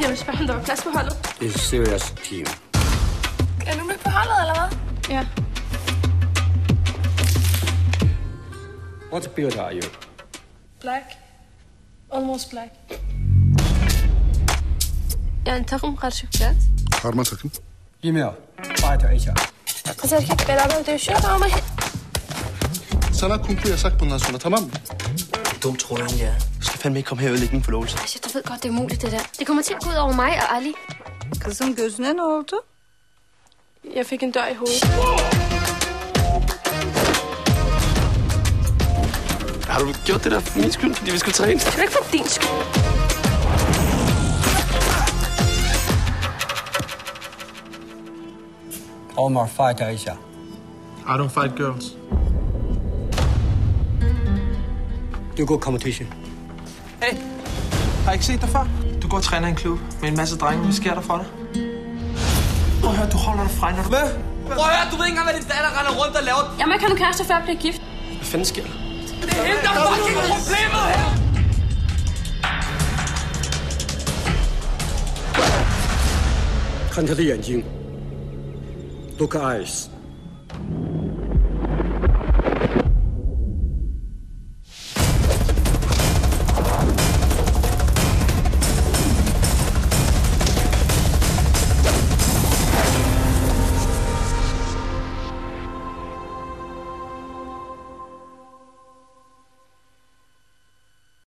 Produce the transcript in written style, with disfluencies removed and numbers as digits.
Jeg vil spørge, om der var plads på holdet. It's a serious team. Er du med på holdet, eller hvad? Ja. What build are you? Black. Almost black. Yani takım karşı biraz. Karma takım. Email. Fighter Asia. Kız erkek beraber dövüşüyor ama Sana kung fu yasak bundan sonra, tamam mı? Dum tror jeg, hun er. Du skal fandme ikke komme her og lægge en forlovelse. altså, du ved godt, det er umuligt, det der. Det kommer til at gå ud over mig og Ali. Kızım gözüne ne oldu? Jeg fik en dør i hovedet. Har du gjort det der for min skyld, fordi vi skulle træne? Det er ikke for din skyld. Omar Fighter Asia. I don't fight girls. Du går competition. Hey, har jeg ikke set dig før? Du går og træner i en klub med en masse drenge. Hvad sker der for dig? Prøv at høre, du holder dig fra, når du... Hvad? Prøv at høre, du ved ikke engang, hvad din datter render rundt og laver. Jeg må ikke have nogen kærester, før jeg bliver gift. Hvad fanden sker der? Det er hende, der er fucking problemet her!看他的眼睛。Look eyes.